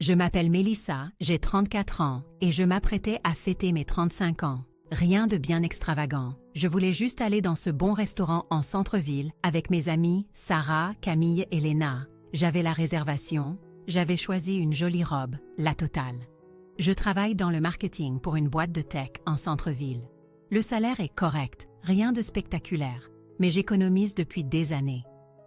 Je m'appelle Mélissa, j'ai 34 ans et je m'apprêtais à fêter mes 35 ans. Rien de bien extravagant. Je voulais juste aller dans ce bon restaurant en centre-ville avec mes amis Sarah, Camille et Léna. J'avais la réservation, j'avais choisi une jolie robe, la totale. Je travaille dans le marketing pour une boîte de tech en centre-ville. Le salaire est correct, rien de spectaculaire, mais j'économise depuis des années.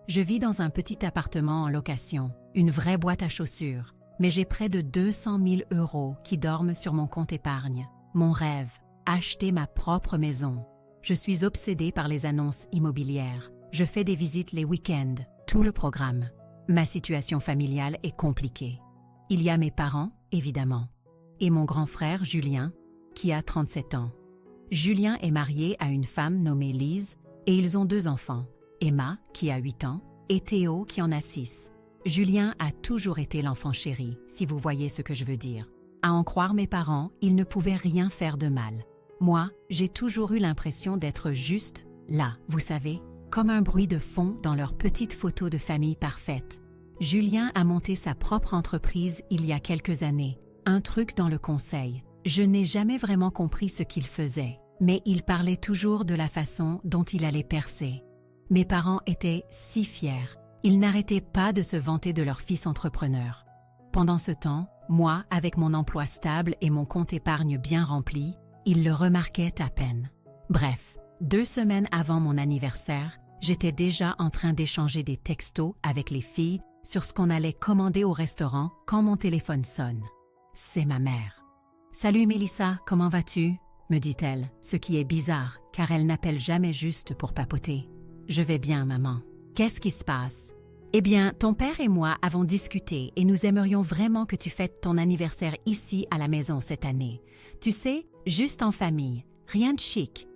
Je vis dans un petit appartement en location, une vraie boîte à chaussures, mais j'ai près de 200 000 € qui dorment sur mon compte épargne. Mon rêve, acheter ma propre maison. Je suis obsédée par les annonces immobilières. Je fais des visites les week-ends, tout le programme. Ma situation familiale est compliquée. Il y a mes parents, évidemment, et mon grand frère Julien, qui a 37 ans. Julien est marié à une femme nommée Lise et ils ont 2 enfants, Emma, qui a 8 ans, et Théo, qui en a 6. Julien a toujours été l'enfant chéri, si vous voyez ce que je veux dire. À en croire mes parents, ils ne pouvaient rien faire de mal. Moi, j'ai toujours eu l'impression d'être juste là, vous savez, comme un bruit de fond dans leur petite photo de famille parfaite. Julien a monté sa propre entreprise il y a quelques années, un truc dans le conseil. Je n'ai jamais vraiment compris ce qu'il faisait, mais il parlait toujours de la façon dont il allait percer. Mes parents étaient si fiers. Ils n'arrêtaient pas de se vanter de leur fils entrepreneur. Pendant ce temps, moi, avec mon emploi stable et mon compte épargne bien rempli, ils le remarquaient à peine. Bref, 2 semaines avant mon anniversaire, j'étais déjà en train d'échanger des textos avec les filles sur ce qu'on allait commander au restaurant quand mon téléphone sonne. C'est ma mère. « Salut Mélissa, comment vas-tu ?» me dit-elle, ce qui est bizarre car elle n'appelle jamais juste pour papoter. « Je vais bien, maman. Qu'est-ce qui se passe ?» « Eh bien, ton père et moi avons discuté et nous aimerions vraiment que tu fêtes ton anniversaire ici à la maison cette année. Tu sais, juste en famille, rien de chic. »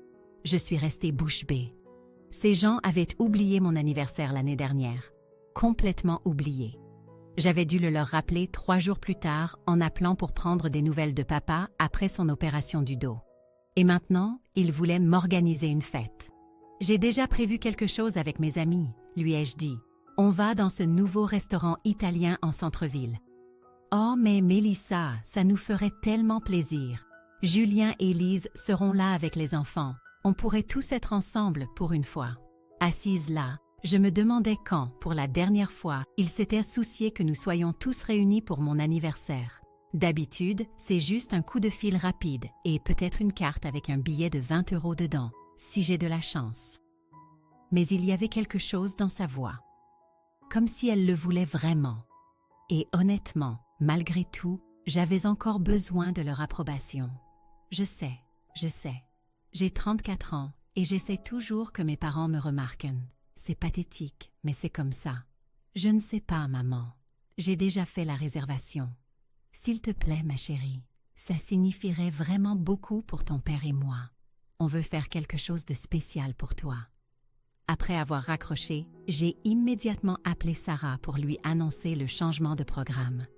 Je suis restée bouche bée. Ces gens avaient oublié mon anniversaire l'année dernière. Complètement oublié. J'avais dû le leur rappeler 3 jours plus tard en appelant pour prendre des nouvelles de papa après son opération du dos. Et maintenant, ils voulaient m'organiser une fête. « J'ai déjà prévu quelque chose avec mes amis, lui ai-je dit. On va dans ce nouveau restaurant italien en centre-ville. »« Oh, mais Mélissa, ça nous ferait tellement plaisir. Julien et Lise seront là avec les enfants. On pourrait tous être ensemble pour une fois. » Assise là, je me demandais quand, pour la dernière fois, ils s'étaient souciés que nous soyons tous réunis pour mon anniversaire. D'habitude, c'est juste un coup de fil rapide et peut-être une carte avec un billet de 20 € dedans, si j'ai de la chance. Mais il y avait quelque chose dans sa voix. Comme si elle le voulait vraiment. Et honnêtement, malgré tout, j'avais encore besoin de leur approbation. Je sais. J'ai 34 ans et j'essaie toujours que mes parents me remarquent. C'est pathétique, mais c'est comme ça. Je ne sais pas, maman. J'ai déjà fait la réservation. S'il te plaît, ma chérie, ça signifierait vraiment beaucoup pour ton père et moi. On veut faire quelque chose de spécial pour toi. Après avoir raccroché, j'ai immédiatement appelé Sarah pour lui annoncer le changement de programme.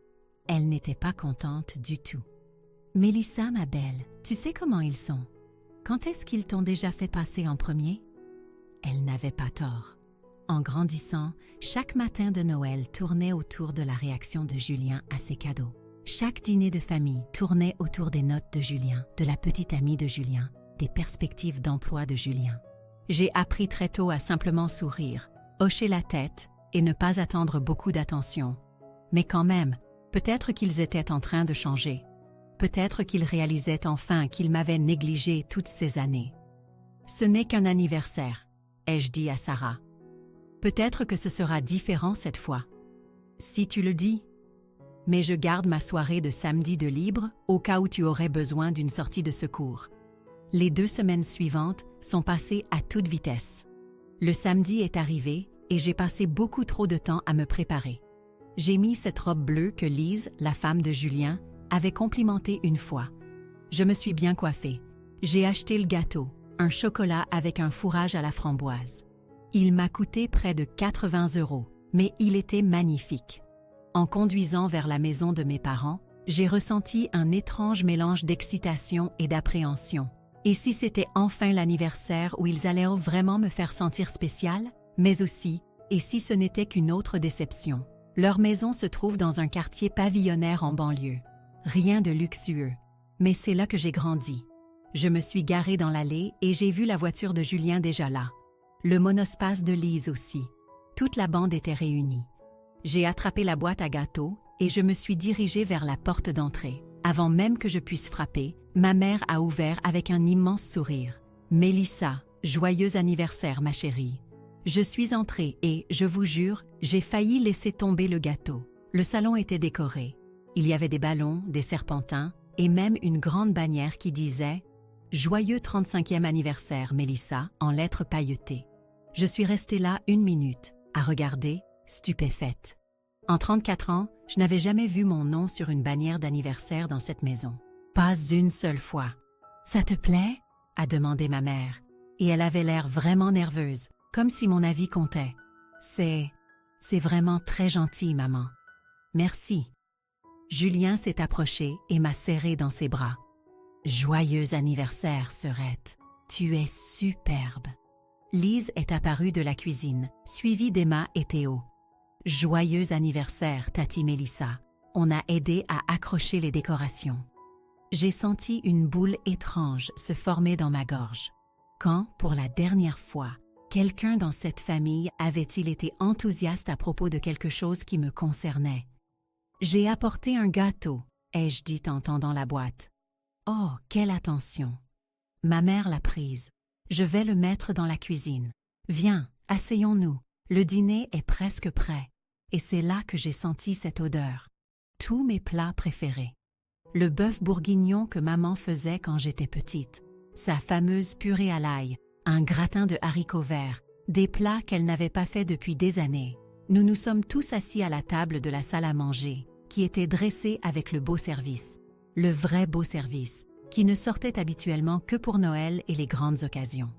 Elle n'était pas contente du tout. « Mélissa, ma belle, tu sais comment ils sont. Quand est-ce qu'ils t'ont déjà fait passer en premier ?» Elle n'avait pas tort. En grandissant, chaque matin de Noël tournait autour de la réaction de Julien à ses cadeaux. Chaque dîner de famille tournait autour des notes de Julien, de la petite amie de Julien, des perspectives d'emploi de Julien. J'ai appris très tôt à simplement sourire, hocher la tête et ne pas attendre beaucoup d'attention. Mais quand même, peut-être qu'ils étaient en train de changer. Peut-être qu'ils réalisaient enfin qu'ils m'avaient négligé toutes ces années. « Ce n'est qu'un anniversaire », ai-je dit à Sarah. « Peut-être que ce sera différent cette fois. »« Si tu le dis. Mais je garde ma soirée de samedi de libre au cas où tu aurais besoin d'une sortie de secours. » Les 2 semaines suivantes sont passées à toute vitesse. Le samedi est arrivé et j'ai passé beaucoup trop de temps à me préparer. J'ai mis cette robe bleue que Lise, la femme de Julien, avait complimentée une fois. Je me suis bien coiffée. J'ai acheté le gâteau, un chocolat avec un fourrage à la framboise. Il m'a coûté près de 80 €, mais il était magnifique. En conduisant vers la maison de mes parents, j'ai ressenti un étrange mélange d'excitation et d'appréhension. Et si c'était enfin l'anniversaire où ils allaient vraiment me faire sentir spéciale, mais aussi, et si ce n'était qu'une autre déception? Leur maison se trouve dans un quartier pavillonnaire en banlieue. Rien de luxueux, mais c'est là que j'ai grandi. Je me suis garée dans l'allée et j'ai vu la voiture de Julien déjà là. Le monospace de Lise aussi. Toute la bande était réunie. J'ai attrapé la boîte à gâteaux et je me suis dirigée vers la porte d'entrée. Avant même que je puisse frapper, ma mère a ouvert avec un immense sourire. « Mélissa, joyeux anniversaire, ma chérie. » Je suis entrée et, je vous jure, j'ai failli laisser tomber le gâteau. Le salon était décoré. Il y avait des ballons, des serpentins et même une grande bannière qui disait « Joyeux 35e anniversaire, Mélissa » en lettres pailletées. Je suis restée là 1 minute, à regarder, stupéfaite. En 34 ans, je n'avais jamais vu mon nom sur une bannière d'anniversaire dans cette maison. Pas une seule fois. « Ça te plaît ?» a demandé ma mère, et elle avait l'air vraiment nerveuse, comme si mon avis comptait. « C'est vraiment très gentil, maman. »« Merci. » Julien s'est approché et m'a serré dans ses bras. « Joyeux anniversaire, sœurette. Tu es superbe. » Lise est apparue de la cuisine, suivie d'Emma et Théo. « Joyeux anniversaire, Tati Mélissa. » On a aidé à accrocher les décorations. J'ai senti une boule étrange se former dans ma gorge. Quand, pour la dernière fois, quelqu'un dans cette famille avait-il été enthousiaste à propos de quelque chose qui me concernait? « J'ai apporté un gâteau », ai-je dit en tendant la boîte. « Oh, quelle attention !» Ma mère l'a prise. « Je vais le mettre dans la cuisine. Viens, asseyons-nous. Le dîner est presque prêt. » Et c'est là que j'ai senti cette odeur. Tous mes plats préférés. Le bœuf bourguignon que maman faisait quand j'étais petite, sa fameuse purée à l'ail, un gratin de haricots verts, des plats qu'elle n'avait pas fait depuis des années. Nous nous sommes tous assis à la table de la salle à manger, qui était dressée avec le beau service. Le vrai beau service, qui ne sortait habituellement que pour Noël et les grandes occasions.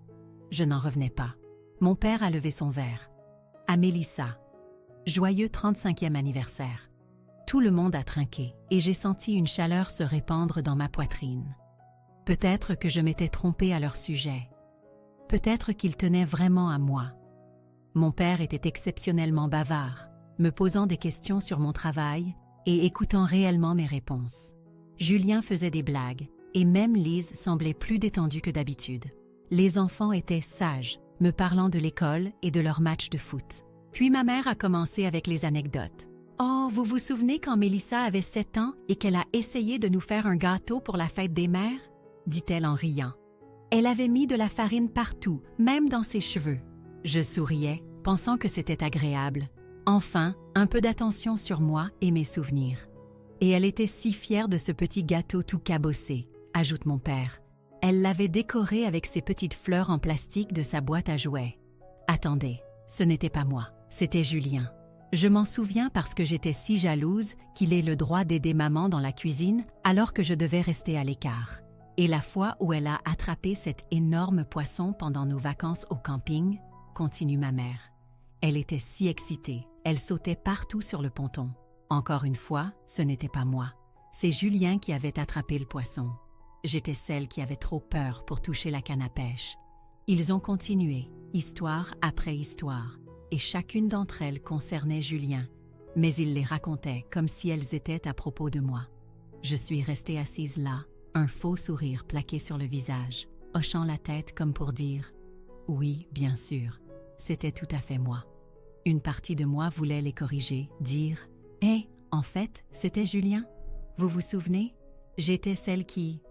Je n'en revenais pas. Mon père a levé son verre. À Mélissa. Joyeux 35e anniversaire. Tout le monde a trinqué et j'ai senti une chaleur se répandre dans ma poitrine. Peut-être que je m'étais trompée à leur sujet. Peut-être qu'ils tenaient vraiment à moi. Mon père était exceptionnellement bavard, me posant des questions sur mon travail et écoutant réellement mes réponses. Julien faisait des blagues et même Lise semblait plus détendue que d'habitude. Les enfants étaient sages, me parlant de l'école et de leur match de foot. Puis ma mère a commencé avec les anecdotes. « Oh, vous vous souvenez quand Mélissa avait 7 ans et qu'elle a essayé de nous faire un gâteau pour la fête des mères ?» dit-elle en riant. Elle avait mis de la farine partout, même dans ses cheveux. Je souriais, pensant que c'était agréable. Enfin, un peu d'attention sur moi et mes souvenirs. Et elle était si fière de ce petit gâteau tout cabossé, ajoute mon père. Elle l'avait décoré avec ses petites fleurs en plastique de sa boîte à jouets. Attendez, ce n'était pas moi, c'était Julien. Je m'en souviens parce que j'étais si jalouse qu'il ait le droit d'aider maman dans la cuisine alors que je devais rester à l'écart. Et la fois où elle a attrapé cet énorme poisson pendant nos vacances au camping, continue ma mère. Elle était si excitée, elle sautait partout sur le ponton. Encore une fois, ce n'était pas moi. C'est Julien qui avait attrapé le poisson. J'étais celle qui avait trop peur pour toucher la canne à pêche. Ils ont continué, histoire après histoire, et chacune d'entre elles concernait Julien, mais ils les racontaient comme si elles étaient à propos de moi. Je suis restée assise là, un faux sourire plaqué sur le visage, hochant la tête comme pour dire « Oui, bien sûr, c'était tout à fait moi ». Une partie de moi voulait les corriger, dire « Hé, en fait, c'était Julien. Vous vous souvenez? J'étais celle qui… »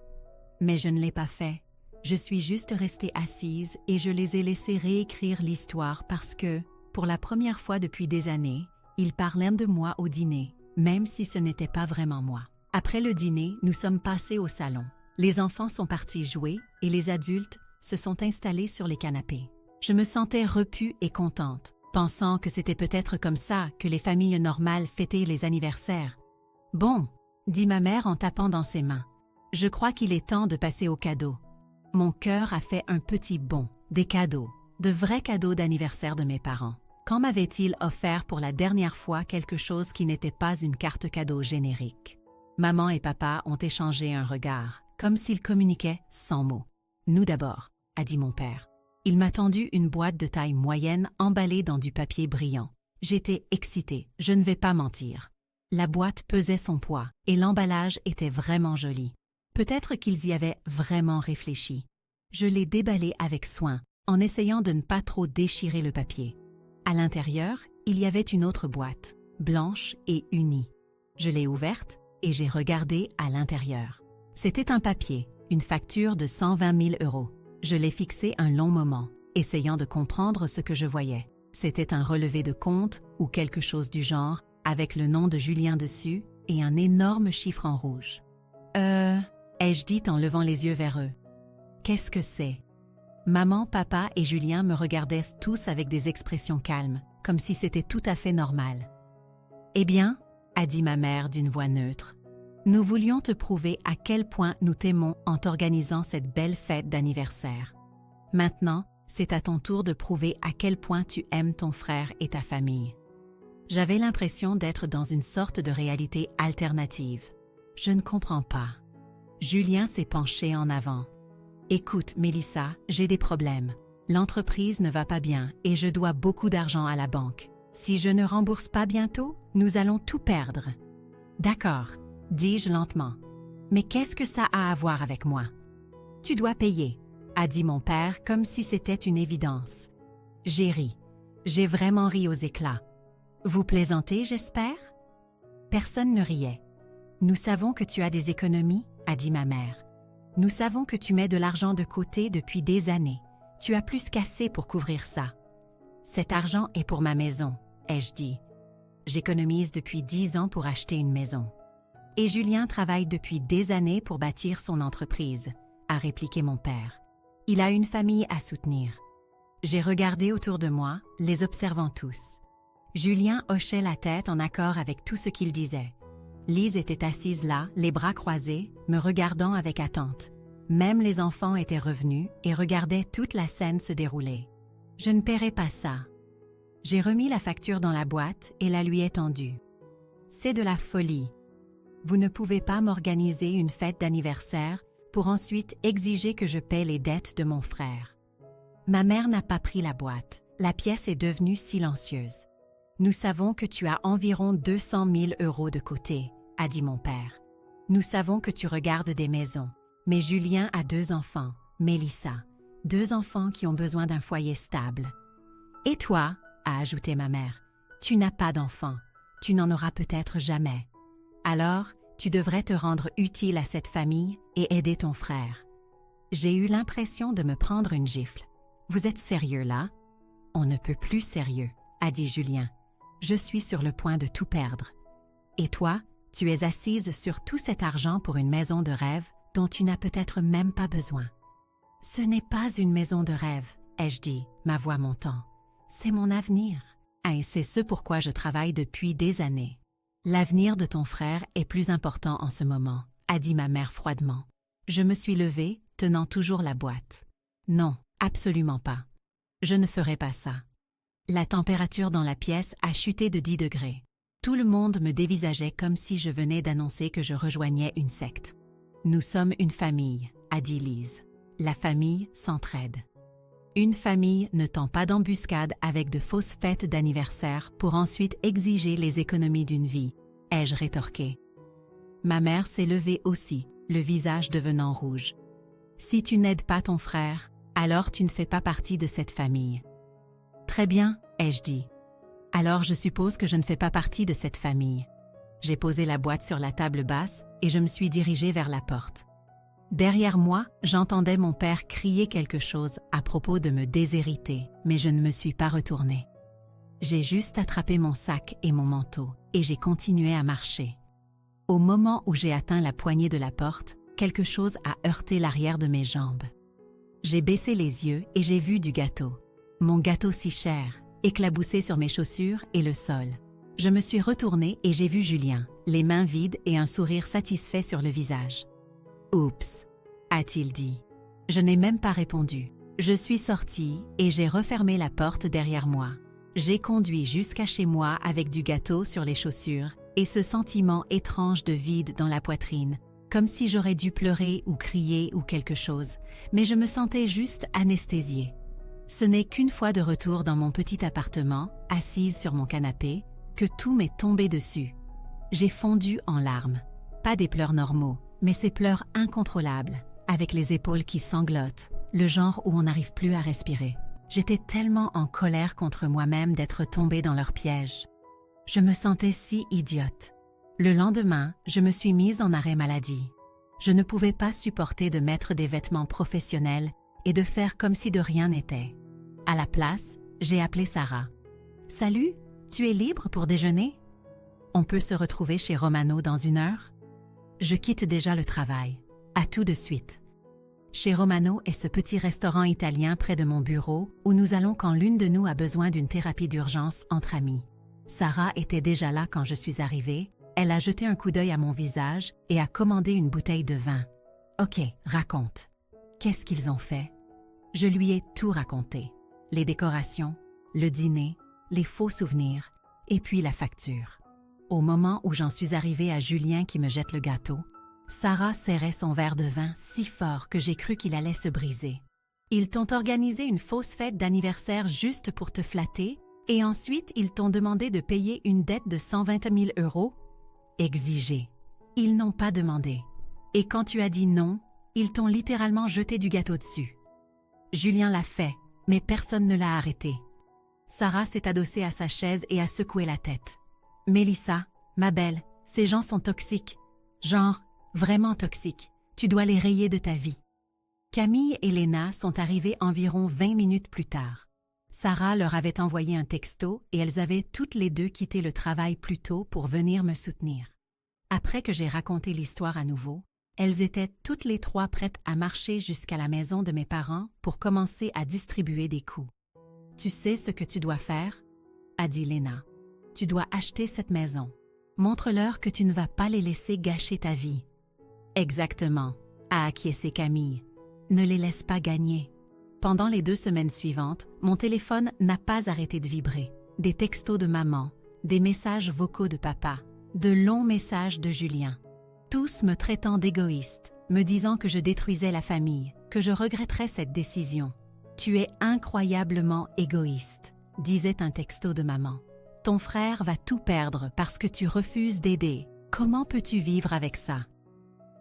Mais je ne l'ai pas fait. Je suis juste restée assise et je les ai laissés réécrire l'histoire parce que, pour la première fois depuis des années, ils parlaient de moi au dîner, même si ce n'était pas vraiment moi. Après le dîner, nous sommes passés au salon. Les enfants sont partis jouer et les adultes se sont installés sur les canapés. Je me sentais repue et contente, pensant que c'était peut-être comme ça que les familles normales fêtaient les anniversaires. « Bon », dit ma mère en tapant dans ses mains. « Je crois qu'il est temps de passer aux cadeaux. » Mon cœur a fait un petit bond. Des cadeaux, de vrais cadeaux d'anniversaire de mes parents. Quand m'avaient-ils offert pour la dernière fois quelque chose qui n'était pas une carte cadeau générique? Maman et papa ont échangé un regard, comme s'ils communiquaient sans mots. « Nous d'abord », a dit mon père. Il m'a tendu une boîte de taille moyenne emballée dans du papier brillant. J'étais excitée, je ne vais pas mentir. La boîte pesait son poids et l'emballage était vraiment joli. Peut-être qu'ils y avaient vraiment réfléchi. Je l'ai déballé avec soin, en essayant de ne pas trop déchirer le papier. À l'intérieur, il y avait une autre boîte, blanche et unie. Je l'ai ouverte et j'ai regardé à l'intérieur. C'était un papier, une facture de 120 000 €. Je l'ai fixé un long moment, essayant de comprendre ce que je voyais. C'était un relevé de compte ou quelque chose du genre, avec le nom de Julien dessus et un énorme chiffre en rouge. Ai-je dit en levant les yeux vers eux. Qu'est-ce que c'est? Maman, papa et Julien me regardaient tous avec des expressions calmes, comme si c'était tout à fait normal. Eh bien, a dit ma mère d'une voix neutre, nous voulions te prouver à quel point nous t'aimons en t'organisant cette belle fête d'anniversaire. Maintenant, c'est à ton tour de prouver à quel point tu aimes ton frère et ta famille. J'avais l'impression d'être dans une sorte de réalité alternative. Je ne comprends pas. Julien s'est penché en avant. Écoute, Mélissa, j'ai des problèmes. L'entreprise ne va pas bien et je dois beaucoup d'argent à la banque. Si je ne rembourse pas bientôt, nous allons tout perdre. D'accord, dis-je lentement. Mais qu'est-ce que ça a à voir avec moi? Tu dois payer, a dit mon père comme si c'était une évidence. J'ai ri. J'ai vraiment ri aux éclats. Vous plaisantez, j'espère? Personne ne riait. Nous savons que tu as des économies, a dit ma mère. Nous savons que tu mets de l'argent de côté depuis des années. Tu as plus qu'assez pour couvrir ça. Cet argent est pour ma maison, ai-je dit. J'économise depuis 10 ans pour acheter une maison. Et Julien travaille depuis des années pour bâtir son entreprise, a répliqué mon père. Il a une famille à soutenir. J'ai regardé autour de moi, les observant tous. Julien hochait la tête en accord avec tout ce qu'il disait. Lise était assise là, les bras croisés, me regardant avec attente. Même les enfants étaient revenus et regardaient toute la scène se dérouler. Je ne paierai pas ça. J'ai remis la facture dans la boîte et la lui ai tendue. C'est de la folie. Vous ne pouvez pas m'organiser une fête d'anniversaire pour ensuite exiger que je paie les dettes de mon frère. Ma mère n'a pas pris la boîte. La pièce est devenue silencieuse. Nous savons que tu as environ 200 000 € de côté, a dit mon père. Nous savons que tu regardes des maisons, mais Julien a 2 enfants, Mélissa, 2 enfants qui ont besoin d'un foyer stable. Et toi, a ajouté ma mère, tu n'as pas d'enfants, tu n'en auras peut-être jamais. Alors, tu devrais te rendre utile à cette famille et aider ton frère. J'ai eu l'impression de me prendre une gifle. Vous êtes sérieux là? On ne peut plus sérieux, a dit Julien. Je suis sur le point de tout perdre. Et toi, tu es assise sur tout cet argent pour une maison de rêve dont tu n'as peut-être même pas besoin. Ce n'est pas une maison de rêve, ai-je dit, ma voix montant. C'est mon avenir. Et c'est ce pourquoi je travaille depuis des années. L'avenir de ton frère est plus important en ce moment, a dit ma mère froidement. Je me suis levée, tenant toujours la boîte. Non, absolument pas. Je ne ferai pas ça. La température dans la pièce a chuté de 10 degrés. Tout le monde me dévisageait comme si je venais d'annoncer que je rejoignais une secte. Nous sommes une famille, a dit Lise. La famille s'entraide. Une famille ne tend pas d'embuscade avec de fausses fêtes d'anniversaire pour ensuite exiger les économies d'une vie, ai-je rétorqué. Ma mère s'est levée aussi, le visage devenant rouge. Si tu n'aides pas ton frère, alors tu ne fais pas partie de cette famille. Très bien, ai-je dit. Alors je suppose que je ne fais pas partie de cette famille. J'ai posé la boîte sur la table basse et je me suis dirigée vers la porte. Derrière moi, j'entendais mon père crier quelque chose à propos de me déshériter, mais je ne me suis pas retournée. J'ai juste attrapé mon sac et mon manteau et j'ai continué à marcher. Au moment où j'ai atteint la poignée de la porte, quelque chose a heurté l'arrière de mes jambes. J'ai baissé les yeux et j'ai vu du gâteau. Mon gâteau si cher, éclaboussé sur mes chaussures et le sol. Je me suis retournée et j'ai vu Julien, les mains vides et un sourire satisfait sur le visage. « Oups !» a-t-il dit. Je n'ai même pas répondu. Je suis sortie et j'ai refermé la porte derrière moi. J'ai conduit jusqu'à chez moi avec du gâteau sur les chaussures et ce sentiment étrange de vide dans la poitrine, comme si j'aurais dû pleurer ou crier ou quelque chose, mais je me sentais juste anesthésiée. Ce n'est qu'une fois de retour dans mon petit appartement, assise sur mon canapé, que tout m'est tombé dessus. J'ai fondu en larmes. Pas des pleurs normaux, mais ces pleurs incontrôlables, avec les épaules qui sanglotent, le genre où on n'arrive plus à respirer. J'étais tellement en colère contre moi-même d'être tombée dans leur piège. Je me sentais si idiote. Le lendemain, je me suis mise en arrêt maladie. Je ne pouvais pas supporter de mettre des vêtements professionnels et de faire comme si de rien n'était. À la place, j'ai appelé Sarah. « Salut, tu es libre pour déjeuner? On peut se retrouver chez Romano dans 1 heure? Je quitte déjà le travail. À tout de suite. » Chez Romano est ce petit restaurant italien près de mon bureau où nous allons quand l'une de nous a besoin d'une thérapie d'urgence entre amis. Sarah était déjà là quand je suis arrivée. Elle a jeté un coup d'œil à mon visage et a commandé une bouteille de vin. « Ok, raconte. Qu'est-ce qu'ils ont fait? » Je lui ai tout raconté. Les décorations, le dîner, les faux souvenirs, et puis la facture. Au moment où j'en suis arrivée à Julien qui me jette le gâteau, Sarah serrait son verre de vin si fort que j'ai cru qu'il allait se briser. Ils t'ont organisé une fausse fête d'anniversaire juste pour te flatter, et ensuite ils t'ont demandé de payer une dette de 120 000 €? Exigé. Ils n'ont pas demandé. Et quand tu as dit non, ils t'ont littéralement jeté du gâteau dessus. Julien l'a fait, mais personne ne l'a arrêté. Sarah s'est adossée à sa chaise et a secoué la tête. « Mélissa, ma belle, ces gens sont toxiques. Genre, vraiment toxiques. Tu dois les rayer de ta vie. » Camille et Léna sont arrivées environ 20 minutes plus tard. Sarah leur avait envoyé un texto et elles avaient toutes les deux quitté le travail plus tôt pour venir me soutenir. Après que j'ai raconté l'histoire à nouveau, elles étaient toutes les 3 prêtes à marcher jusqu'à la maison de mes parents pour commencer à distribuer des coups. « Tu sais ce que tu dois faire ?» a dit Léna. « Tu dois acheter cette maison. Montre-leur que tu ne vas pas les laisser gâcher ta vie. »« Exactement » a acquiescé Camille. « Ne les laisse pas gagner. » Pendant les 2 semaines suivantes, mon téléphone n'a pas arrêté de vibrer. Des textos de maman, des messages vocaux de papa, de longs messages de Julien. Tous me traitant d'égoïste, me disant que je détruisais la famille, que je regretterais cette décision. « Tu es incroyablement égoïste », disait un texto de maman. « Ton frère va tout perdre parce que tu refuses d'aider. Comment peux-tu vivre avec ça ?»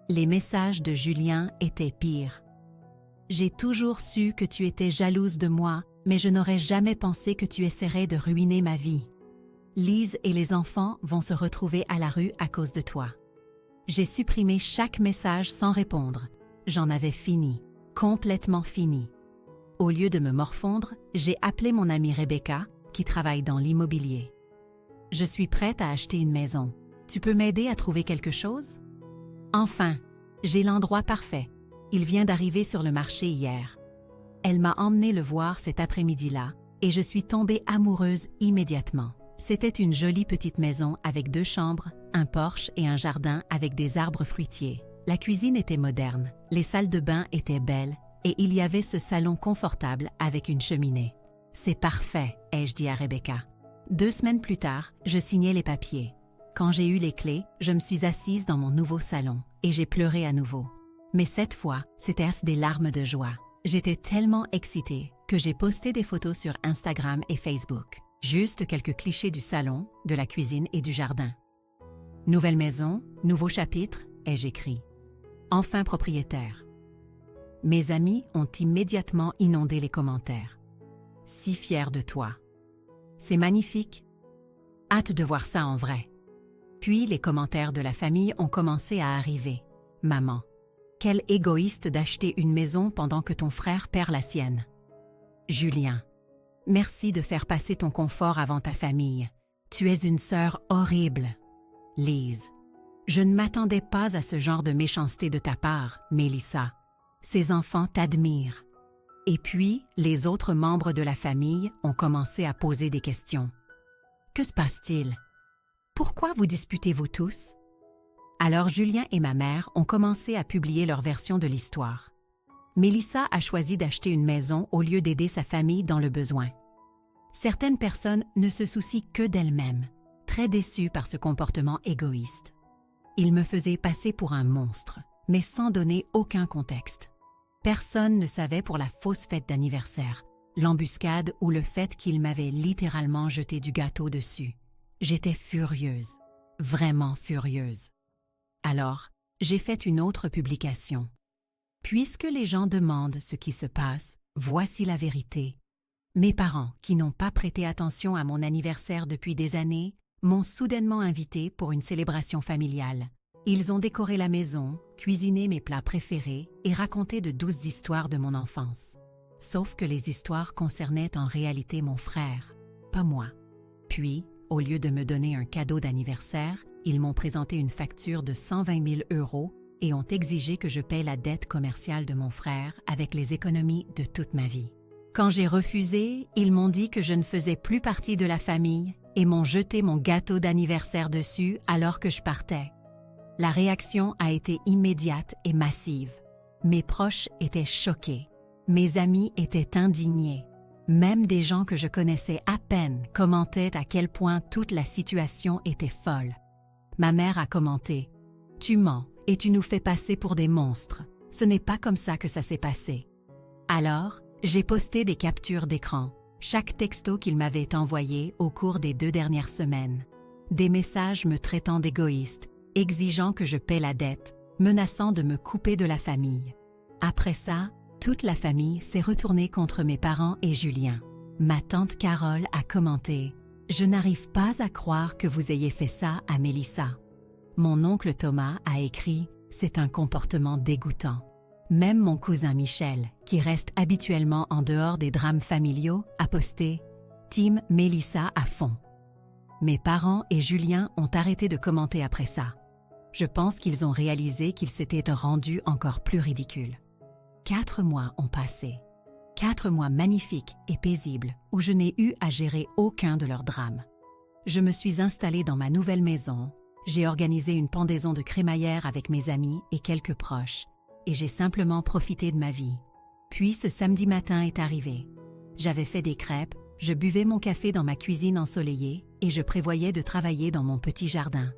Les messages de Julien étaient pires. J'ai toujours su que tu étais jalouse de moi, mais je n'aurais jamais pensé que tu essaierais de ruiner ma vie. Lise et les enfants vont se retrouver à la rue à cause de toi. J'ai supprimé chaque message sans répondre. J'en avais fini, complètement fini. Au lieu de me morfondre, j'ai appelé mon amie Rebecca, qui travaille dans l'immobilier. Je suis prête à acheter une maison. Tu peux m'aider à trouver quelque chose? Enfin, j'ai l'endroit parfait. Il vient d'arriver sur le marché hier. Elle m'a emmené le voir cet après-midi-là et je suis tombée amoureuse immédiatement. C'était une jolie petite maison avec 2 chambres, un porche et un jardin avec des arbres fruitiers. La cuisine était moderne, les salles de bain étaient belles et il y avait ce salon confortable avec une cheminée. « C'est parfait », ai-je dit à Rebecca. 2 semaines plus tard, je signais les papiers. Quand j'ai eu les clés, je me suis assise dans mon nouveau salon et j'ai pleuré à nouveau. Mais cette fois, c'était des larmes de joie. J'étais tellement excitée que j'ai posté des photos sur Instagram et Facebook. Juste quelques clichés du salon, de la cuisine et du jardin. « Nouvelle maison, nouveau chapitre », ai-je écrit. Enfin propriétaire. Mes amis ont immédiatement inondé les commentaires. « Si fière de toi. C'est magnifique. Hâte de voir ça en vrai. » Puis les commentaires de la famille ont commencé à arriver. « Maman. Quel égoïste d'acheter une maison pendant que ton frère perd la sienne. Julien, merci de faire passer ton confort avant ta famille. Tu es une sœur horrible. Lise, je ne m'attendais pas à ce genre de méchanceté de ta part, Mélissa. Ces enfants t'admirent. Et puis, les autres membres de la famille ont commencé à poser des questions. Que se passe-t-il? Pourquoi vous disputez-vous tous? Alors Julien et ma mère ont commencé à publier leur version de l'histoire. Mélissa a choisi d'acheter une maison au lieu d'aider sa famille dans le besoin. Certaines personnes ne se soucient que d'elles-mêmes, très déçues par ce comportement égoïste. Il me faisait passer pour un monstre, mais sans donner aucun contexte. Personne ne savait pour la fausse fête d'anniversaire. l'embuscade ou le fait qu'il m'avait littéralement jeté du gâteau dessus. J'étais furieuse, vraiment furieuse. Alors, j'ai fait une autre publication. Puisque les gens demandent ce qui se passe, voici la vérité. Mes parents, qui n'ont pas prêté attention à mon anniversaire depuis des années, m'ont soudainement invité pour une célébration familiale. Ils ont décoré la maison, cuisiné mes plats préférés et raconté de douces histoires de mon enfance. Sauf que les histoires concernaient en réalité mon frère, pas moi. Puis, au lieu de me donner un cadeau d'anniversaire, ils m'ont présenté une facture de 120 000 € et ont exigé que je paie la dette commerciale de mon frère avec les économies de toute ma vie. Quand j'ai refusé, ils m'ont dit que je ne faisais plus partie de la famille et m'ont jeté mon gâteau d'anniversaire dessus alors que je partais. La réaction a été immédiate et massive. Mes proches étaient choqués. Mes amis étaient indignés. Même des gens que je connaissais à peine commentaient à quel point toute la situation était folle. Ma mère a commenté « Tu mens et tu nous fais passer pour des monstres. Ce n'est pas comme ça que ça s'est passé. » Alors, j'ai posté des captures d'écran, chaque texto qu'il m'avait envoyé au cours des 2 dernières semaines. Des messages me traitant d'égoïste, exigeant que je paie la dette, menaçant de me couper de la famille. Après ça, toute la famille s'est retournée contre mes parents et Julien. Ma tante Carole a commenté « Je n'arrive pas à croire que vous ayez fait ça à Mélissa. » Mon oncle Thomas a écrit « C'est un comportement dégoûtant. » Même mon cousin Michel, qui reste habituellement en dehors des drames familiaux, a posté « Team Mélissa à fond ». Mes parents et Julien ont arrêté de commenter après ça. Je pense qu'ils ont réalisé qu'ils s'étaient rendus encore plus ridicules. 4 mois ont passé. 4 mois magnifiques et paisibles où je n'ai eu à gérer aucun de leurs drames. Je me suis installée dans ma nouvelle maison, j'ai organisé une pendaison de crémaillère avec mes amis et quelques proches, et j'ai simplement profité de ma vie. Puis ce samedi matin est arrivé. J'avais fait des crêpes, je buvais mon café dans ma cuisine ensoleillée et je prévoyais de travailler dans mon petit jardin.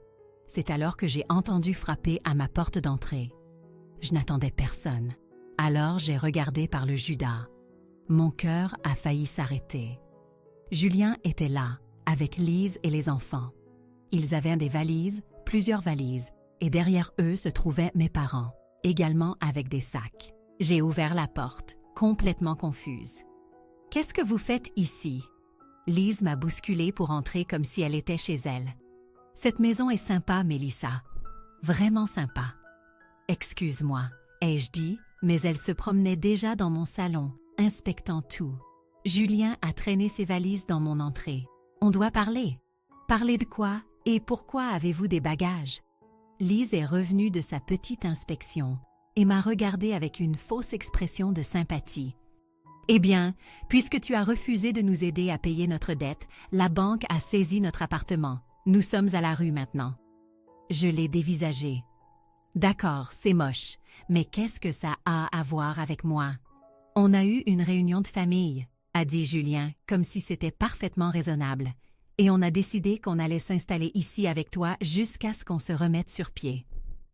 C'est alors que j'ai entendu frapper à ma porte d'entrée. Je n'attendais personne. Alors j'ai regardé par le Judas. Mon cœur a failli s'arrêter. Julien était là, avec Lise et les enfants. Ils avaient des valises, plusieurs valises, et derrière eux se trouvaient mes parents, également avec des sacs. J'ai ouvert la porte, complètement confuse. « Qu'est-ce que vous faites ici ?» Lise m'a bousculée pour entrer comme si elle était chez elle. « Cette maison est sympa, Mélissa. Vraiment sympa. »« Excuse-moi, » ai-je dit, mais elle se promenait déjà dans mon salon, inspectant tout. Julien a traîné ses valises dans mon entrée. « On doit parler. »« Parler de quoi? Et pourquoi avez-vous des bagages? » Lise est revenue de sa petite inspection et m'a regardée avec une fausse expression de sympathie. « Eh bien, puisque tu as refusé de nous aider à payer notre dette, la banque a saisi notre appartement. Nous sommes à la rue maintenant. » Je l'ai dévisagé. « D'accord, c'est moche, mais qu'est-ce que ça a à voir avec moi? »« On a eu une réunion de famille, » a dit Julien, comme si c'était parfaitement raisonnable. « Et on a décidé qu'on allait s'installer ici avec toi jusqu'à ce qu'on se remette sur pied. »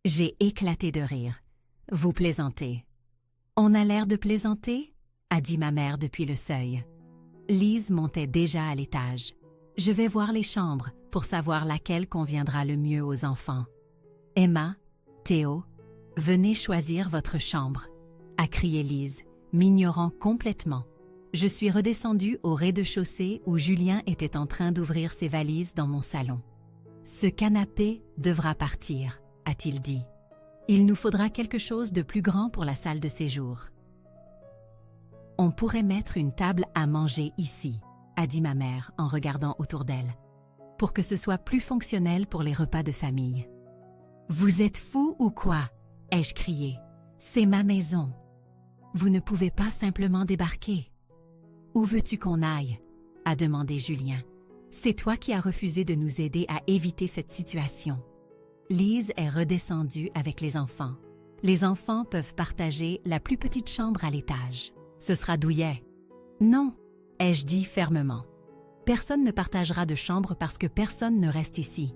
J'ai éclaté de rire. « Vous plaisantez. »« On a l'air de plaisanter ?» a dit ma mère depuis le seuil. Lise montait déjà à l'étage. « Je vais voir les chambres pour savoir laquelle conviendra le mieux aux enfants. »« Emma, Théo, venez choisir votre chambre, » a crié Lise, m'ignorant complètement. Je suis redescendue au rez-de-chaussée où Julien était en train d'ouvrir ses valises dans mon salon. « Ce canapé devra partir, » a-t-il dit. « Il nous faudra quelque chose de plus grand pour la salle de séjour. »« On pourrait mettre une table à manger ici, » a dit ma mère en regardant autour d'elle, « pour que ce soit plus fonctionnel pour les repas de famille. »« Vous êtes fou ou quoi ?» ai-je crié. « C'est ma maison. Vous ne pouvez pas simplement débarquer. » « Où veux-tu qu'on aille ?» a demandé Julien. « C'est toi qui as refusé de nous aider à éviter cette situation. » Lise est redescendue avec les enfants. Les enfants peuvent partager la plus petite chambre à l'étage. Ce sera douillet. « Non, » ai-je dit fermement. « Personne ne partagera de chambre parce que personne ne reste ici. »«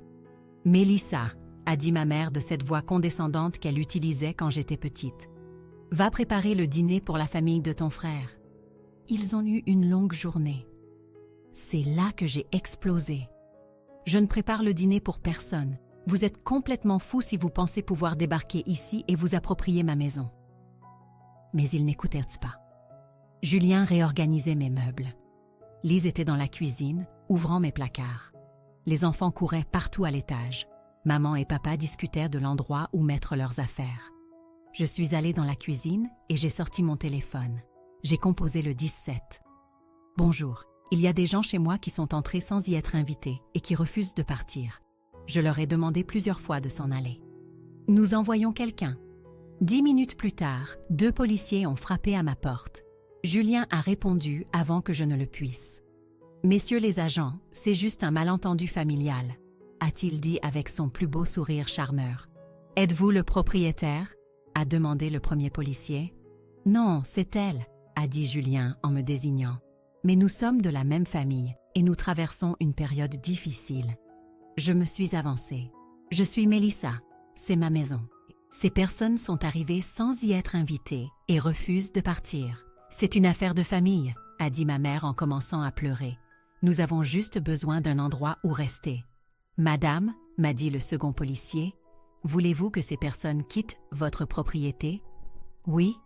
Mélissa, » a dit ma mère de cette voix condescendante qu'elle utilisait quand j'étais petite. « Va préparer le dîner pour la famille de ton frère. » Ils ont eu une longue journée. C'est là que j'ai explosé. Je ne prépare le dîner pour personne. Vous êtes complètement fou si vous pensez pouvoir débarquer ici et vous approprier ma maison. » Mais ils n'écoutèrent pas. Julien réorganisait mes meubles. Lise était dans la cuisine, ouvrant mes placards. Les enfants couraient partout à l'étage. Maman et papa discutèrent de l'endroit où mettre leurs affaires. Je suis allée dans la cuisine et j'ai sorti mon téléphone. J'ai composé le 17. « Bonjour, il y a des gens chez moi qui sont entrés sans y être invités et qui refusent de partir. Je leur ai demandé plusieurs fois de s'en aller. Nous envoyons quelqu'un. » 10 minutes plus tard, 2 policiers ont frappé à ma porte. Julien a répondu avant que je ne le puisse. « Messieurs les agents, c'est juste un malentendu familial, » a-t-il dit avec son plus beau sourire charmeur. « Êtes-vous le propriétaire ?» a demandé le premier policier. « Non, c'est elle, » a dit Julien en me désignant. « Mais nous sommes de la même famille et nous traversons une période difficile. » Je me suis avancée. « Je suis Mélissa, c'est ma maison. Ces personnes sont arrivées sans y être invitées et refusent de partir. C'est une affaire de famille, » a dit ma mère en commençant à pleurer. « Nous avons juste besoin d'un endroit où rester. »« Madame, » m'a dit le second policier, « voulez-vous que ces personnes quittent votre propriété ?»« Oui,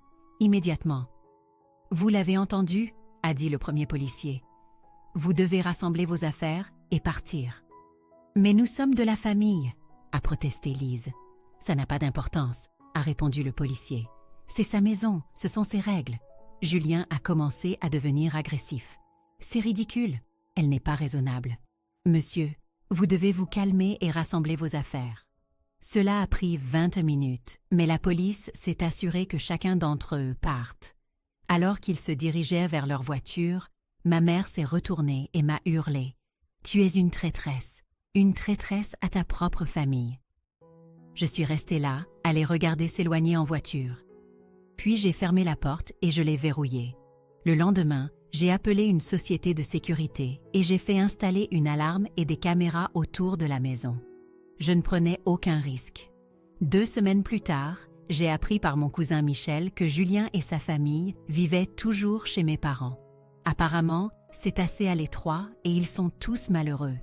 immédiatement. »« Vous l'avez entendu ?» a dit le premier policier. « Vous devez rassembler vos affaires et partir. »« Mais nous sommes de la famille, » a protesté Lise. « Ça n'a pas d'importance, » a répondu le policier. « C'est sa maison, ce sont ses règles. » Julien a commencé à devenir agressif. « C'est ridicule, elle n'est pas raisonnable. »« Monsieur, vous devez vous calmer et rassembler vos affaires. » Cela a pris 20 minutes, mais la police s'est assurée que chacun d'entre eux parte. Alors qu'ils se dirigeaient vers leur voiture, ma mère s'est retournée et m'a hurlé. « Tu es une traîtresse à ta propre famille. » Je suis restée là, à les regarder s'éloigner en voiture. Puis j'ai fermé la porte et je l'ai verrouillée. Le lendemain, j'ai appelé une société de sécurité et j'ai fait installer une alarme et des caméras autour de la maison. Je ne prenais aucun risque. 2 semaines plus tard, j'ai appris par mon cousin Michel que Julien et sa famille vivaient toujours chez mes parents. Apparemment, c'est assez à l'étroit et ils sont tous malheureux.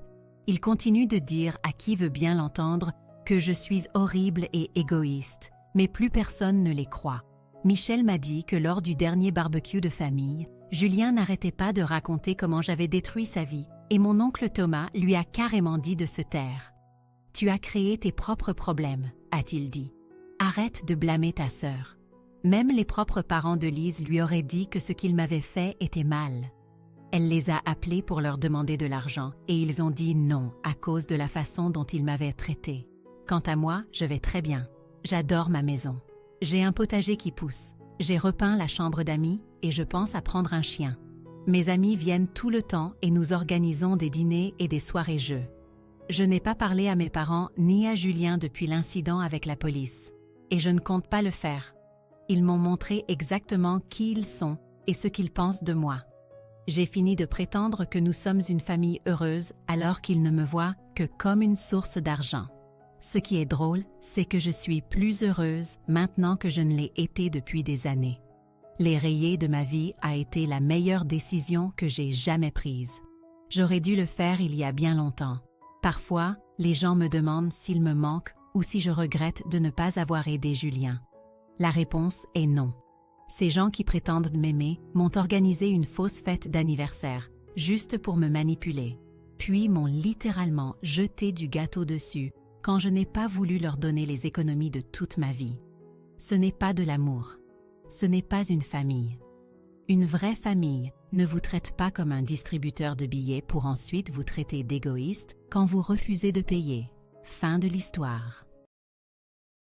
Ils continuent de dire à qui veut bien l'entendre que je suis horrible et égoïste, mais plus personne ne les croit. Michel m'a dit que lors du dernier barbecue de famille, Julien n'arrêtait pas de raconter comment j'avais détruit sa vie et mon oncle Thomas lui a carrément dit de se taire. « Tu as créé tes propres problèmes, » a-t-il dit. « Arrête de blâmer ta sœur. » Même les propres parents de Lise lui auraient dit que ce qu'il m'avait fait était mal. Elle les a appelés pour leur demander de l'argent et ils ont dit non à cause de la façon dont ils m'avaient traité. Quant à moi, je vais très bien. J'adore ma maison. J'ai un potager qui pousse. J'ai repeint la chambre d'amis et je pense à prendre un chien. Mes amis viennent tout le temps et nous organisons des dîners et des soirées-jeux. Je n'ai pas parlé à mes parents ni à Julien depuis l'incident avec la police. Et je ne compte pas le faire. Ils m'ont montré exactement qui ils sont et ce qu'ils pensent de moi. J'ai fini de prétendre que nous sommes une famille heureuse alors qu'ils ne me voient que comme une source d'argent. Ce qui est drôle, c'est que je suis plus heureuse maintenant que je ne l'ai été depuis des années. Les rayer de ma vie a été la meilleure décision que j'ai jamais prise. J'aurais dû le faire il y a bien longtemps. Parfois, les gens me demandent s'il me manque ou si je regrette de ne pas avoir aidé Julien. La réponse est non. Ces gens qui prétendent m'aimer m'ont organisé une fausse fête d'anniversaire, juste pour me manipuler, puis m'ont littéralement jeté du gâteau dessus quand je n'ai pas voulu leur donner les économies de toute ma vie. Ce n'est pas de l'amour. Ce n'est pas une famille. Une vraie famille ne vous traite pas comme un distributeur de billets pour ensuite vous traiter d'égoïste quand vous refusez de payer. Fin de l'histoire.